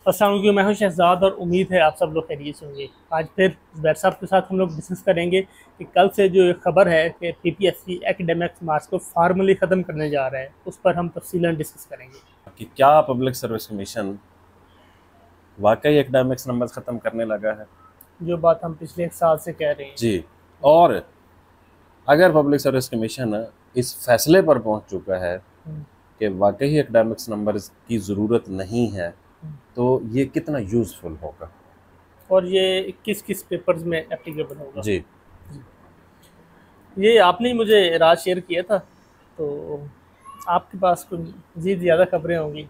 अस्सलाम वालेकुम, मैं हूं शहजाद और उम्मीद है आप सब लोग खैरियत से होंगे। आज फिर ज़ुबैर साहब के साथ हम लोग डिस्कस करेंगे कि कल से जो खबर है कि पीपीएससी एकेडमिक्स मार्क्स को फार्मली ख़त्म करने जा रहा है, उस पर हम तफसीलन डिस्कस करेंगे कि क्या पब्लिक सर्विस कमीशन वाकई एकेडमिक्स नंबर ख़त्म करने लगा है। जो बात हम पिछले एक साल से कह रहे हैं। जी, और अगर पब्लिक सर्विस कमीशन इस फैसले पर पहुंच चुका है कि वाकई एकेडमिक्स नंबर्स की ज़रूरत नहीं है, तो ये कितना यूज़फुल होगा और ये किस किस पेपर्स में एप्लीकेबल होगा। जी। ये आपने ही मुझे राज शेयर किया था, तो आपके पास कुछ मज़ीद ज़्यादा खबरें होंगी।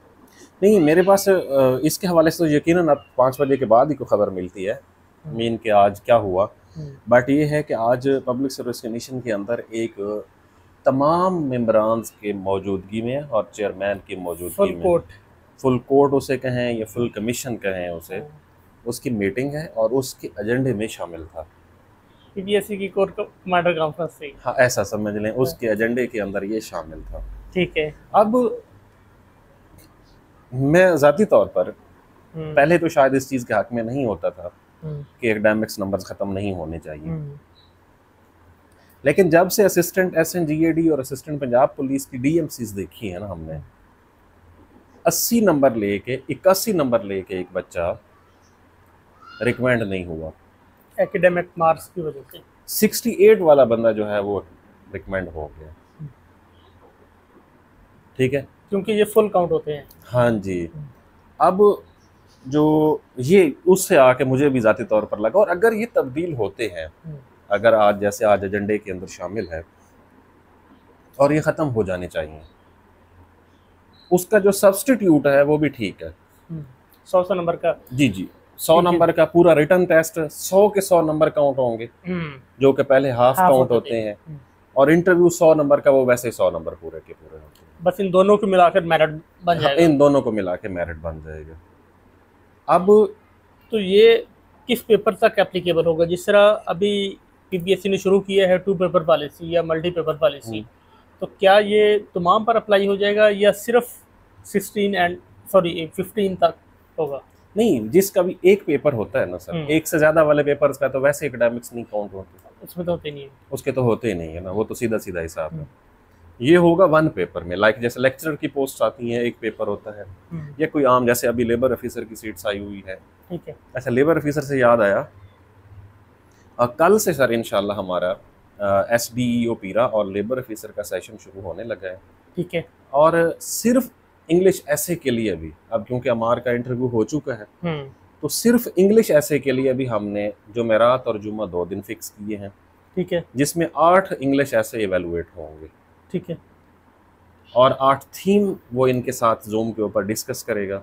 नहीं, मेरे पास इसके हवाले से तो यकीनन अब 5 बजे के बाद ही कोई ख़बर मिलती है मीन कि आज क्या हुआ। बट ये है कि आज पब्लिक सर्विस कमीशन के अंदर एक तमाम मेंबरान के मौजूदगी में और चेयरमैन की मौजूदगी में फुल कोर्ट उसे कहें या फुल कमीशन कहें उसे, उसकी मीटिंग है और उसके एजेंडे में शामिल था पीपीएससी की कोर कमांडर कॉन्फ्रेंस से। हाँ, ऐसा समझ लें, उसके एजेंडे के अंदर ये शामिल था। ठीक है। अब मैं ज़ाती तौर पर पहले तो शायद इस चीज़ के हक में नहीं होता था कि एकेडमिक्स नंबर्स ख़त्म नहीं होने चाहिए, लेकिन जब से असिस्टेंट एसएनजीएडी और असिस्टेंट पंजाब पुलिस की डीएमसीज देखी है ना हमने, 80 नंबर लेके 81 नंबर लेके एक बच्चा रिकमेंड नहीं हुआ एकेडमिक मार्क्स की वजह से। 68 वाला बंदा जो है वो रिकमेंड हो गया। ठीक है, क्योंकि ये फुल काउंट होते हैं। हाँ जी। अब जो ये उससे आके मुझे भी ज़ाती तौर पर लगा, और अगर ये तब्दील होते हैं, अगर आज जैसे आज एजेंडे के अंदर शामिल है और ये ख़त्म हो जाने चाहिए, उसका जो सब्स्टिट्यूट है वो भी ठीक है। 100 नंबर का। जी जी, 100 नंबर का पूरा रिटर्न टेस्ट, 100 के 100 नंबर काउंट होंगे जो कि पहले हाफ काउंट होते हैं, और इंटरव्यू 100 नंबर का वो वैसे 100 नंबर पूरे के पूरे होते हैं। बस इन दोनों को मिलाकर मेरिट बन जाएगा। इन दोनों को मिला के मेरिट बन जाएगा। अब तो ये किस पेपर तक एप्लीकेबल होगा? जिस तरह अभी पीपीएससी ने शुरू किया है 2 पेपर पॉलिसी या मल्टी पेपर पॉलिसी, तो क्या ये तमाम पर अप्लाई हो जाएगा या सिर्फ 15 तक होगा? नहीं, जिसका भी एक पेपर होता है ना सर, एक से ज्यादा वाले पेपर्स का तो वैसे एकेडमिक्स नहीं काउंट होते, उसमें तो होते नहीं है, उसके तो होते ही नहीं है ना, वो तो सीधा सीधा हिसाब है। ये होगा 1 पेपर में, लाइक जैसे लेक्चरर की पोस्ट आती है एक पेपर होता है, या कोई आम जैसे अभी लेबर ऑफिसर की सीट्स आई हुई है। ठीक है। अच्छा, लेबर ऑफिसर से याद आया, कल से सर इंशाल्लाह हमारा एसडीईओ पीरा और लेबर ऑफिसर का सेशन शुरू होने लगा है। ठीक है। और सिर्फ इंग्लिश ऐसे के लिए भी, अब क्योंकि अमार का इंटरव्यू हो चुका है, तो सिर्फ इंग्लिश ऐसे के लिए भी हमने जुमेरात और जुम्मा 2 दिन फिक्स किए हैं। ठीक है। जिसमें 8 इंग्लिश ऐसे इवेलुएट होंगे। ठीक है। और 8 थीम वो इनके साथ जूम के ऊपर डिस्कस करेगा,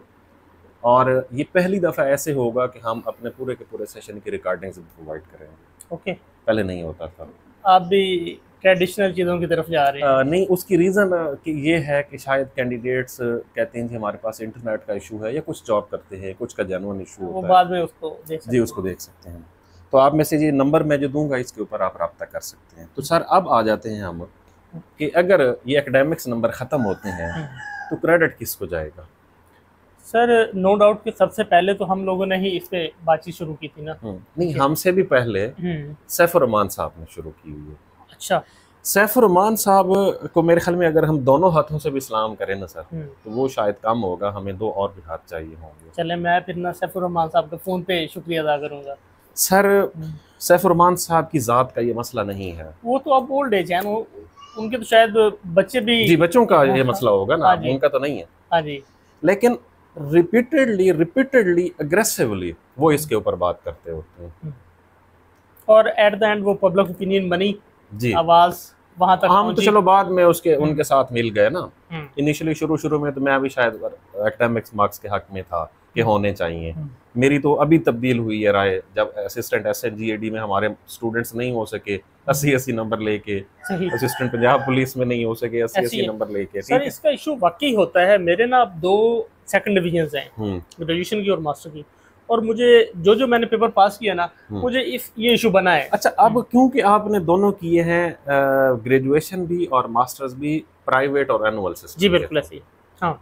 और ये पहली दफ़ा ऐसे होगा कि हम अपने पूरे के पूरे सेशन की रिकॉर्डिंग्स प्रोवाइड करेंगे। ओके। पहले नहीं होता था। आप भी ट्रेडिशनल चीज़ों की तरफ जा रहे हैं? नहीं, उसकी रीज़न कि ये है कि शायद कैंडिडेट्स कहते हैं कि हमारे पास इंटरनेट का इशू है, या कुछ जॉब करते हैं, कुछ का जेन्युइन इशू होता है, बाद में उसको देख सकते जी उसको देख सकते हैं। तो आप में से ये नंबर मैं जो दूंगा इसके ऊपर आप रब्ता कर सकते हैं। तो सर अब आ जाते हैं हम कि अगर ये एकेडमिक्स नंबर ख़त्म होते हैं तो क्रेडिट किसको जाएगा? सर नो डाउट कि सबसे पहले तो हम लोगों ने ही इस पे बातचीत शुरू की थी ना। नहीं, हमसे भी पहले सैफुर रहमान साहब ने शुरू की हुई है। अच्छा। सैफुर रहमान साहब को मेरे ख्याल में अगर हम दोनों हाथों से भी सलाम करें ना सर, तो वो शायद कम होगा, हमें 2 और भी हाथ चाहिए होंगे। चले, मैं फिर ना सैफुर रहमान साहब का फ़ोन पे शुक्रिया अदा करूँगा। सर सैफुर रहमान साहब की ज़ात का ये मसला नहीं है, वो तो अब ओल्ड एज है, उनके तो शायद बच्चे भी, जी बच्चों का ये मसला होगा ना, उनका तो नहीं है। हाँ जी। लेकिन रिपीटेडली अग्रेसिवली वो इसके ऊपर बात करते होते हैं, और एट द एंड वो पब्लिक ओपिनियन बनी जी, आवाज़ वहाँ तक हम तो चलो बाद में उसके उनके साथ मिल गए ना। इनिशियली शुरू में तो मैं भी शायद एकेडमिक्स मार्क्स के हक में था कि होने चाहिए। मेरी तो अभी तब्दील हुई है राय, जब असिस्टेंट एसएनजीएडी में हमारे स्टूडेंट्स नहीं हो सके 80 नंबर लेके, असिस्टेंट पंजाब पुलिस में नहीं हो सके 80 नंबर लेके। सर इसका इशू वाकई होता है। मेरे ना 2 सेकंड डिवीजन हैं, ग्रेजुएशन की और मास्टर की, और मुझे जो मैंने पेपर पास किया ना, मुझे ये इशू बना है। अच्छा, अब क्योंकि आपने दोनों किए हैं, ग्रेजुएशन भी और मास्टर्स भी प्राइवेट और एनुअल सिस्टम। जी बिल्कुल ऐसे ही। हाँ,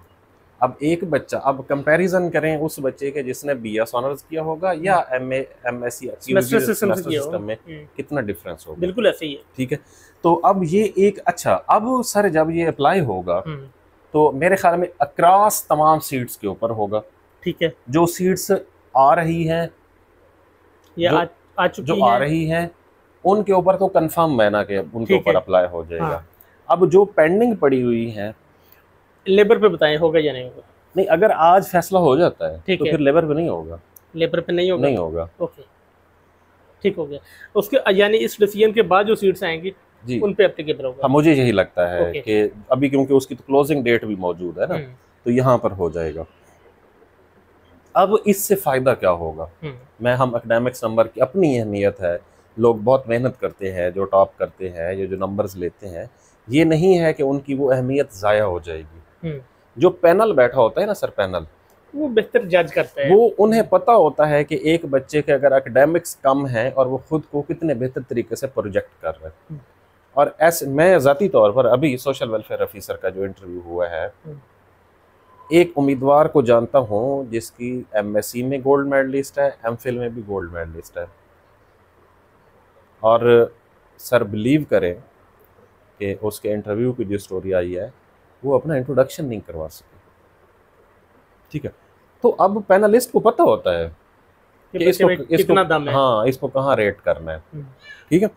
अब एक बच्चा, अब कंपैरिजन करें उस बच्चे के जिसने BS ऑनर्स किया होगा या MSc सेमेस्टर सिस्टम से किया सिस्टम में, कितना डिफरेंस होगा। बिल्कुल ऐसे ही है। ठीक है, तो अब ये एक अच्छा, अब सर जब ये अप्लाई होगा तो मेरे ख्याल में अक्रॉस तमाम सीट्स के ऊपर होगा। ठीक है, जो सीट्स आ रही हैं ये आ चुकी जो आ रही हैं उनके ऊपर तो कंफर्म है ना कि उनके ऊपर अप्लाई हो जाएगा। हाँ। अब जो पेंडिंग पड़ी हुई है, लेबर पे बताएं होगा या नहीं होगा? नहीं, अगर आज फैसला हो जाता है तो फिर लेबर पे नहीं होगा। लेबर पे नहीं होगा? नहीं होगा। ओके, ठीक हो गया। उसके यानी इस डिसीजन के बाद जो सीट्स आएंगी जी उन पे एप्लीकेबल होगा। हाँ, मुझे यही लगता है कि अभी क्योंकि उसकी तो क्लोजिंग डेट भी मौजूद है ना, तो यहाँ पर हो जाएगा। अब इससे फायदा क्या होगा? हम एकेडमिक्स नंबर की अपनी अहमियत है, लोग बहुत मेहनत करते हैं, जो टॉप करते हैं, ये जो नंबर्स लेते हैं, ये नहीं है कि उनकी वो अहमियत ज़ाया हो जाएगी। जो पैनल बैठा होता है ना सर, पैनल वो बेहतर जज करता है, वो उन्हें पता होता है कि एक बच्चे के अगर एकेडमिक्स कम है और वो खुद को कितने बेहतर तरीके से प्रोजेक्ट कर रहे हैं। और ऐसे मैं ज़ाती तौर पर अभी सोशल वेलफेयर ऑफिसर का जो इंटरव्यू हुआ है, एक उम्मीदवार को जानता हूँ जिसकी MSc में गोल्ड मेडलिस्ट है, MPhil में भी गोल्ड मेडलिस्ट है, और सर बिलीव करें कि उसके इंटरव्यू की जो स्टोरी आई है वो अपना इंट्रोडक्शन नहीं करवा सके। ठीक है, तो अब पैनलिस्ट को पता होता है कि इसको कितना दम है, हाँ, इसको कहाँ रेट करना है। ठीक है,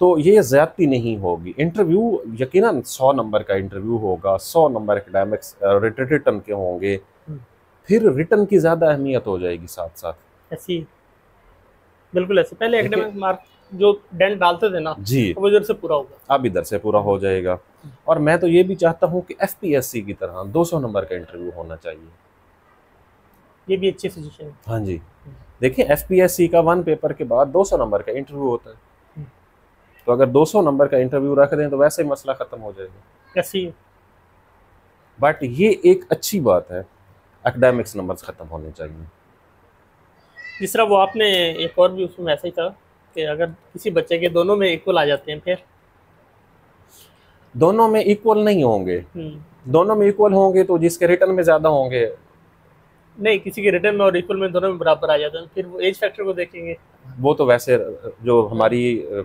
तो ये ज्यादती नहीं होगी। इंटरव्यू यकीनन 100 नंबर का इंटरव्यू होगा, 100 नंबर एकेडमिक्स रिटन के होंगे, फिर रिटन की ज्यादा अहमियत हो जाएगी साथ साथ। ऐसी बिल्कुल ऐसे पहले एकेडमिक मार्क जो डेंट डालते थे ना जी, वो इधर से पूरा होगा, अब इधर से पूरा हो जाएगा। और मैं तो ये भी चाहता हूँ कि FPSC की तरह 200 नंबर का इंटरव्यू होना चाहिए। ये भी अच्छी सजेशन है। हाँ जी, देखिए FPSC का 1 पेपर के बाद 200 नंबर का इंटरव्यू होता है, तो अगर 200 नंबर का इंटरव्यू रख दें तो वैसे ही मसला खत्म हो जाएगा। कैसी? बट ये एक अच्छी बात है, एकेडमिक्स नंबर्स खत्म होने चाहिए। जिस तरह वो आपने एक और भी उसमें ऐसा ही था कि अगर किसी बच्चे के दोनों में इक्वल आ जाते हैं, फिर दोनों में इक्वल नहीं होंगे। दोनों में इक्वल होंगे तो जिसके रिटर्न में ज्यादा होंगे, नहीं, किसी के रिटर्न में और इक्वल में दोनों में बराबर आ जाते हैं, फिर वो एज फैक्टर को देखेंगे। वो तो वैसे जो हमारी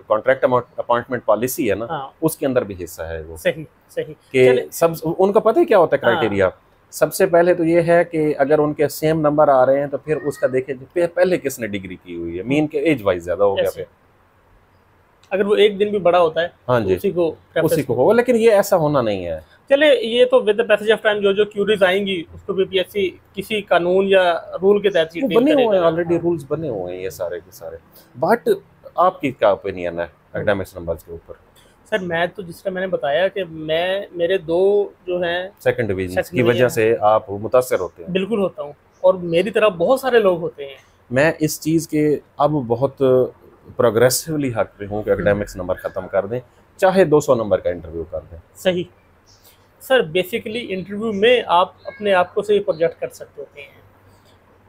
कॉन्ट्रैक्ट अपॉइंटमेंट पॉलिसी है ना, उसके अंदर भी हिस्सा है वो। सही सही कि सब उनका पता है क्या होता है क्राइटेरिया। सबसे पहले तो ये है कि अगर उनके सेम नंबर आ रहे हैं तो फिर उसका देखें पहले किसने डिग्री की हुई है, मीन के एज वाइज ज्यादा हो गया, फिर अगर वो एक दिन भी बड़ा होता है हाँ जी, तो उसी को होगा। लेकिन ये ऐसा होना नहीं है। चले, ये तो with the passage of time जो क्यूरीज आएंगी उसको BPSC किसी कानून या रूल के तहत बने हुए हैं, ऑलरेडी रूल्स बने हुए हैं ये सारे के सारे। बट आपकी क्या ओपिनियन है एकेडमिक्स नंबर्स के ऊपर? सर मैं तो जिस तरह मैंने बताया कि मेरे 2 जो हैं सेकंड डिवीजन की वजह से आप मुतासर होते हैं। बिल्कुल होता हूँ, और मेरी तरह बहुत सारे लोग होते हैं। मैं इस चीज़ के अब बहुत प्रोग्रेसिवली हक पे हूँ कि एकेडमिक्स नंबर ख़त्म कर दें, चाहे 200 नंबर का इंटरव्यू कर दें। सही सर, बेसिकली इंटरव्यू में आप अपने आप को सही प्रोजेक्ट कर सकते होते हैं।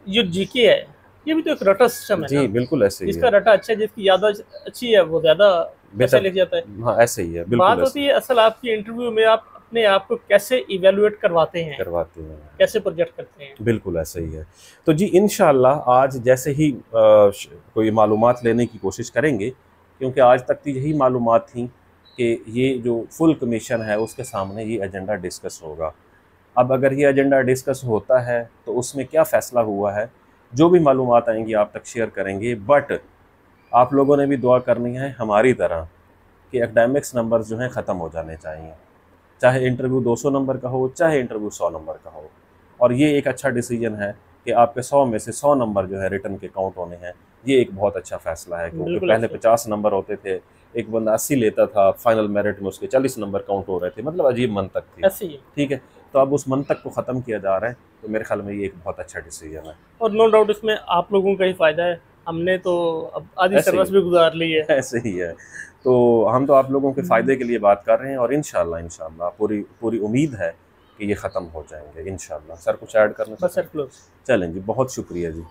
जो GK है ये भी तो एक रटा सिस्टम है जी, बिल्कुल ऐसे ही जिसका रटा अच्छा है, जिसकी याद अच्छी है वो ज्यादा बेहतर लिख जाता है। हाँ, ऐसे ही है, बिल्कुल। बात होती है असल आपकी इंटरव्यू में आप अपने आप को कैसे इवेलुएट करवाते हैं, कैसे प्रोजेक्ट करते हैं। बिल्कुल ऐसे ही है। तो जी इंशाल्लाह आज जैसे ही कोई मालूमात लेने की कोशिश करेंगे, क्योंकि आज तक तो यही मालूमात थी कि ये जो फुल कमीशन है उसके सामने ये एजेंडा डिस्कस होगा। अब अगर ये एजेंडा डिस्कस होता है तो उसमें क्या फ़ैसला हुआ है, जो भी मालूमात आएंगी आप तक शेयर करेंगे। बट आप लोगों ने भी दुआ करनी है हमारी तरह कि एकेडमिक्स नंबर जो हैं ख़त्म हो जाने चाहिए, चाहे इंटरव्यू 200 नंबर का हो, चाहे इंटरव्यू 100 नंबर का हो। और ये एक अच्छा डिसीजन है कि आपके 100 में से 100 नंबर जो है रिटर्न के काउंट होने हैं। ये एक बहुत अच्छा फ़ैसला है, क्योंकि पहले 50 नंबर होते थे, एक बंदा 80 लेता था, फाइनल मेरिट में उसके 40 नंबर काउंट हो रहे थे, मतलब अजीब मंतक थी। ठीक है, तो अब उस मंतक को ख़त्म किया जा रहा है, तो मेरे ख्याल में ये एक बहुत अच्छा डिसीजन है। और नो डाउट इसमें आप लोगों का ही फ़ायदा है, हमने तो अब आधी सर्विस भी गुजार ली है। ऐसे ही है, तो हम तो आप लोगों के फ़ायदे के लिए बात कर रहे हैं, और इंशाल्लाह पूरी उम्मीद है कि ये ख़त्म हो जाएंगे इंशाल्लाह। सर कुछ ऐड करना? बस सर क्लोज। चलें जी, बहुत शुक्रिया जी।